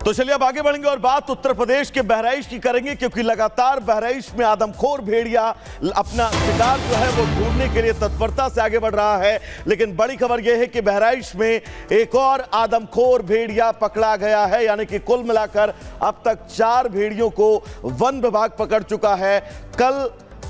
तो चलिए अब आगे बढ़ेंगे और बात उत्तर प्रदेश के बहराइच की करेंगे, क्योंकि लगातार बहराइच में आदमखोर भेड़िया अपना शिकार जो है वो ढूंढने के लिए तत्परता से आगे बढ़ रहा है। लेकिन बड़ी खबर यह है कि बहराइच में एक और आदमखोर भेड़िया पकड़ा गया है, यानी कि कुल मिलाकर अब तक 4 भेड़ियों को वन विभाग पकड़ चुका है। कल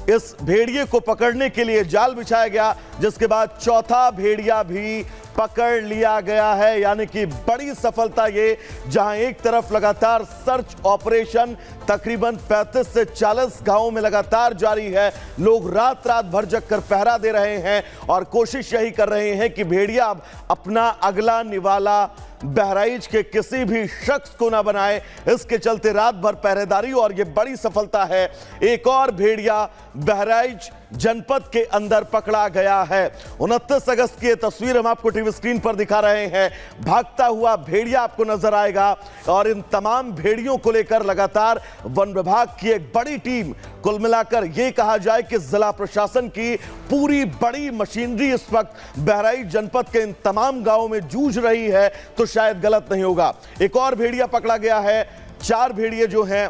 इस भेड़िए को पकड़ने के लिए जाल बिछाया गया, जिसके बाद चौथा भेड़िया भी पकड़ लिया गया है। यानी कि बड़ी सफलता ये, जहां एक तरफ लगातार सर्च ऑपरेशन तकरीबन 35 से 40 गांवों में लगातार जारी है, लोग रात रात भर जग कर पहरा दे रहे हैं और कोशिश यही कर रहे हैं कि भेड़िया अपना अगला निवाला बहराइच के किसी भी शख्स को ना बनाए। इसके चलते रात भर पहरेदारी और ये बड़ी सफलता है, एक और भेड़िया बहराइच जनपद के अंदर पकड़ा गया है। 29 अगस्त की तस्वीर हम आपको टीवी स्क्रीन पर दिखा रहे हैं। भागता हुआ भेड़िया आपको नजर आएगा और इन तमाम भेड़ियों को लेकर लगातार वन विभाग की एक बड़ी टीम, कुल मिलाकर यह कहा जाए कि जिला प्रशासन की पूरी बड़ी मशीनरी इस वक्त बहराइच जनपद के इन तमाम गांवों में जूझ रही है, तो शायद गलत नहीं होगा। एक और भेड़िया पकड़ा गया है। 4 भेड़िए जो हैं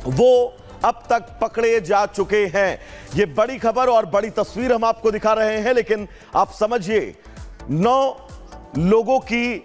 वो अब तक पकड़े जा चुके हैं। ये बड़ी खबर और बड़ी तस्वीर हम आपको दिखा रहे हैं, लेकिन आप समझिए 9 लोगों की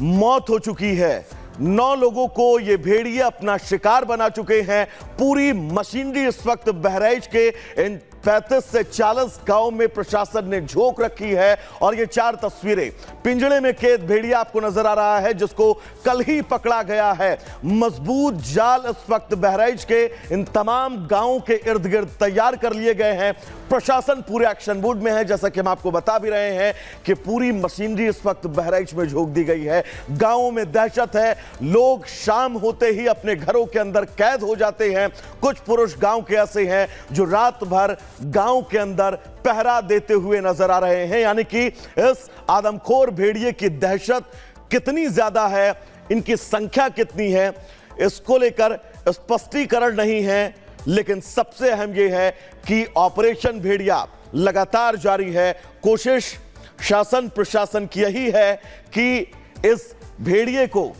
मौत हो चुकी है। 9 लोगों को ये भेड़िए अपना शिकार बना चुके हैं। पूरी मशीनरी इस वक्त बहराइच के इन 35 से 40 गांव में प्रशासन ने झोंक रखी है। और ये 4 तस्वीरें, पिंजड़े में कैद भेड़िया आपको नजर आ रहा है, जिसको कल ही पकड़ा गया है। मजबूत जाल इस वक्त बहराइच के इन तमाम गांवों के इर्द गिर्द तैयार कर लिए गए हैं। प्रशासन पूरे एक्शन मोड में है, जैसा कि हम आपको बता भी रहे हैं कि पूरी मशीनरी इस वक्त बहराइच में झोंक दी गई है। गांवों में दहशत है, लोग शाम होते ही अपने घरों के अंदर कैद हो जाते हैं। कुछ पुरुष गांव के ऐसे हैं जो रात भर गांव के अंदर पहरा देते हुए नजर आ रहे हैं। यानी कि इस आदमखोर भेड़िए की दहशत कितनी ज्यादा है, इनकी संख्या कितनी है, इसको लेकर स्पष्टीकरण नहीं है। लेकिन सबसे अहम यह है कि ऑपरेशन भेड़िया लगातार जारी है। कोशिश शासन प्रशासन की यही है कि इस भेड़िए को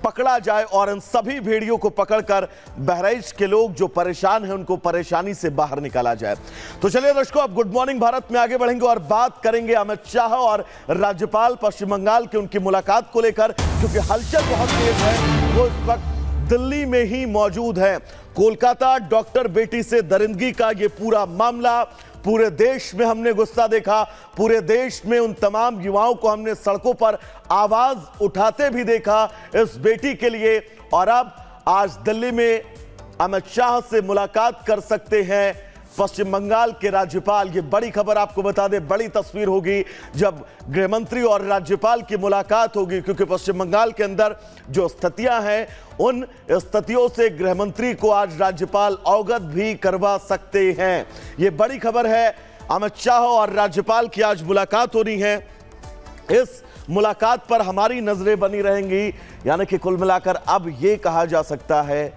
पकड़ा जाए और इन सभी भेड़ियों को पकड़कर बहराइच के लोग जो परेशान हैं उनको परेशानी से बाहर निकाला जाए। तो चलिए दर्शकों, अब गुड मॉर्निंग भारत में आगे बढ़ेंगे और बात करेंगे अमित शाह और राज्यपाल पश्चिम बंगाल की उनकी मुलाकात को लेकर, क्योंकि हलचल बहुत तेज है। वो इस वक्त दिल्ली में ही मौजूद है। कोलकाता डॉक्टर बेटी से दरिंदगी का ये पूरा मामला, पूरे देश में हमने गुस्सा देखा, पूरे देश में उन तमाम युवाओं को हमने सड़कों पर आवाज उठाते भी देखा इस बेटी के लिए। और अब आज दिल्ली में अमित शाह से मुलाकात कर सकते हैं पश्चिम बंगाल के राज्यपाल। ये बड़ी खबर आपको बता दें, बड़ी तस्वीर होगी जब गृहमंत्री और राज्यपाल की मुलाकात होगी, क्योंकि पश्चिम बंगाल के अंदर जो स्थितियां हैं उन स्थितियों से गृहमंत्री को आज राज्यपाल अवगत भी करवा सकते हैं। ये बड़ी खबर है। अमित शाह और राज्यपाल की आज मुलाकात हो रही है। इस मुलाकात पर हमारी नजरें बनी रहेंगी। यानी कि कुल मिलाकर अब यह कहा जा सकता है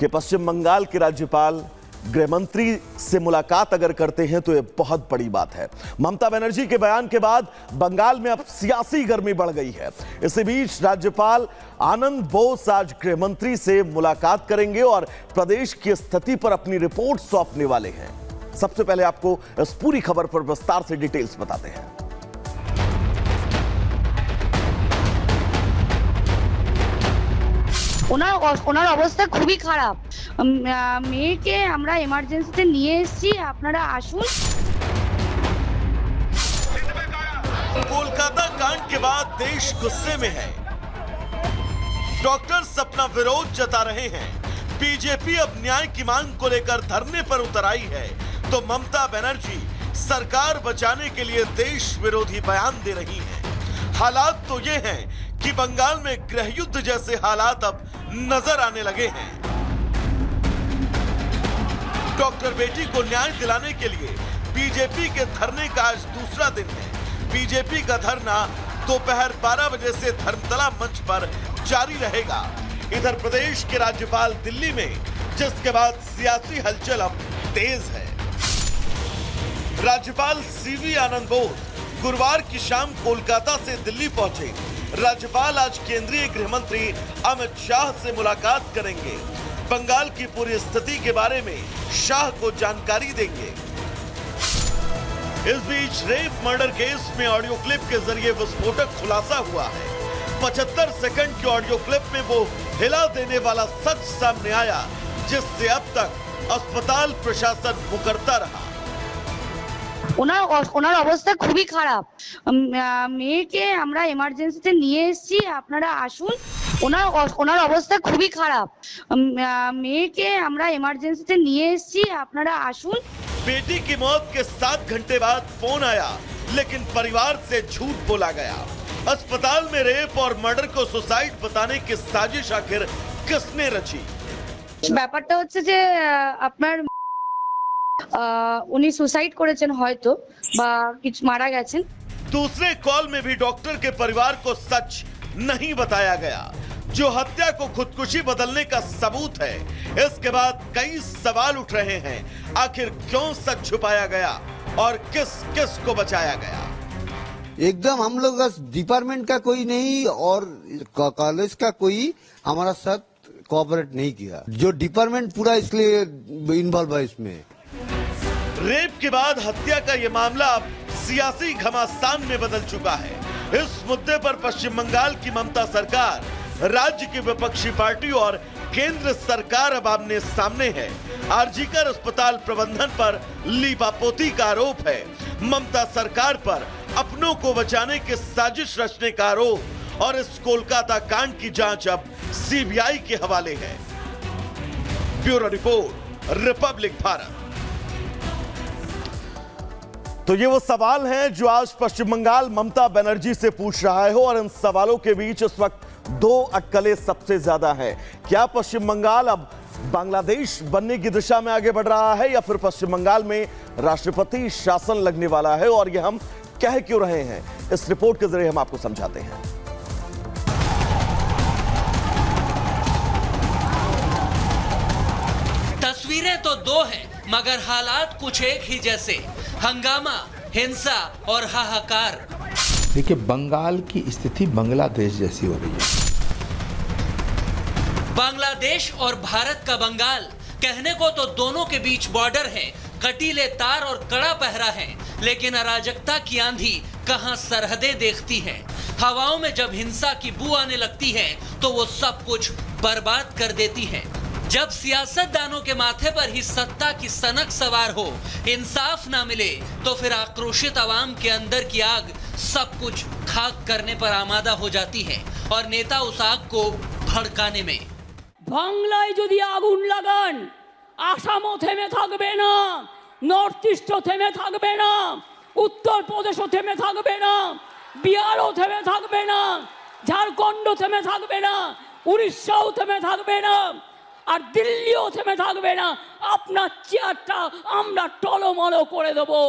कि पश्चिम बंगाल के राज्यपाल गृहमंत्री से मुलाकात अगर करते हैं तो यह बहुत बड़ी बात है। ममता बनर्जी के बयान के बाद बंगाल में अब सियासी गर्मी बढ़ गई है। इसी बीच राज्यपाल आनंद बोस आज गृहमंत्री से मुलाकात करेंगे और प्रदेश की स्थिति पर अपनी रिपोर्ट सौंपने वाले हैं। सबसे पहले आपको इस पूरी खबर पर विस्तार से डिटेल्स बताते हैं। ওনার অবস্থা খুবই খারাপ। মেয়েকে আমরা এমার্জেন্সিতে নিয়ে এসেছি, আপনারা আসুন। कोलकाता कांड के बाद देश गुस्से में है। डॉक्टर्स अपना विरोध जता रहे हैं। बीजेपी अब न्याय की मांग को लेकर धरने पर उतर आई है, तो ममता बनर्जी सरकार बचाने के लिए देश विरोधी बयान दे रही हैं। हालात तो ये हैं कि बंगाल में गृह युद्ध जैसे हालात अब नजर आने लगे हैं। डॉक्टर बेटी को न्याय दिलाने के लिए बीजेपी के धरने का आज दूसरा दिन है। बीजेपी का धरना दोपहर 12 बजे से धर्मतला मंच पर जारी रहेगा। इधर प्रदेश के राज्यपाल दिल्ली में, जिसके बाद सियासी हलचल अब तेज है। राज्यपाल सीवी आनंद बोस गुरुवार की शाम कोलकाता से दिल्ली पहुंचे। राज्यपाल आज केंद्रीय गृह मंत्री अमित शाह से मुलाकात करेंगे। बंगाल की पूरी स्थिति के बारे में शाह को जानकारी देंगे। इस बीच रेप मर्डर केस में ऑडियो क्लिप के जरिए विस्फोटक खुलासा हुआ है। 75 सेकंड की ऑडियो क्लिप में वो हिला देने वाला सच सामने आया, जिससे अब तक अस्पताल प्रशासन मुकरता रहा। ওনার অবস্থা খুবই খারাপ। মেয়েকে আমরা এমার্জেন্সিতে নিয়ে এসেছি, আপনারা আসুন। ওনার অবস্থা খুবই খারাপ। মেয়েকে আমরা এমার্জেন্সিতে নিয়ে এসেছি, আপনারা আসুন। बेटी की मौत के 7 घंटे बाद फोन आया, लेकिन परिवार से झूठ बोला गया। अस्पताल में रेप और मर्डर को सुसाइड बताने की साजिश आखिर किसने रची? ব্যাপারটা হচ্ছে যে আপনার উনি সুসাইড করেছেন হয়তো বা কিছু মারা গেছেন। दूसरे कॉल में भी डॉक्टर के परिवार को सच नहीं बताया गया, जो हत्या को खुदकुशी बदलने का सबूत है। इसके बाद कई सवाल उठ रहे हैं, आखिर क्यों सच छुपाया गया और किस किस को बचाया गया? एकदम हम लोग का डिपार्टमेंट का कोई नहीं और कॉलेज का कोई हमारा साथ कोऑपरेट नहीं किया। जो डिपार्टमेंट पूरा इसलिए इन्वॉल्व है इसमें। रेप के बाद हत्या का ये मामला अब सियासी घमासान में बदल चुका है। इस मुद्दे पर पश्चिम बंगाल की ममता सरकार, राज्य की विपक्षी पार्टी और केंद्र सरकार अब आमने सामने है। आरजीकर अस्पताल प्रबंधन पर लीपापोती का आरोप है। ममता सरकार पर अपनों को बचाने की साजिश रचने का आरोप और इस कोलकाता कांड की जांच अब सीबीआई के हवाले है। Bureau report, Republic Bharat. तो ये वो सवाल हैं जो आज पश्चिम बंगाल ममता बनर्जी से पूछ रहा है और इन सवालों के बीच इस वक्त 2 अटकलें सबसे ज्यादा हैं। क्या पश्चिम बंगाल अब बांग्लादेश बनने की दिशा में आगे बढ़ रहा है या फिर पश्चिम बंगाल में राष्ट्रपति शासन लगने वाला है, और ये हम कह क्यों रहे हैं, इस रिपोर्ट के जरिए हम आपको समझाते हैं। तस्वीरें तो 2 हैं, मगर हालात कुछ एक ही जैसे। हंगामा, हिंसा और हाहाकार। देखिए, बंगाल की स्थिति बांग्लादेश जैसी हो रही है। बांग्लादेश और भारत का बंगाल, कहने को तो दोनों के बीच बॉर्डर है, कटीले तार और कड़ा पहरा है, लेकिन अराजकता की आंधी कहां सरहदें देखती है। हवाओं में जब हिंसा की बू आने लगती है तो वो सब कुछ बर्बाद कर देती है। जब सियासतदानों के माथे पर ही सत्ता की सनक सवार हो, इंसाफ ना मिले, तो फिर आक्रोशित आवाम के अंदर की आग सब कुछ खाक करने पर आमादा हो जाती है और नेता उस आग को भड़काने में। বাংলায় যদি আগুন লাগান, আসামও থেমে থাকবে না, নর্থ ইস্টও থেমে থাকবে না, উত্তরপ্রদেশও থেমে থাকবে না, বিহারও থেমে থাকবে না, ঝাড়খণ্ড থেমে থাকবে না, উড়িষ্যাও থেমে থাকবে না, আর দিল্লিও থেমে থাকবে না। আপনার চেয়ারটা আমরা টলমল করে দেবো।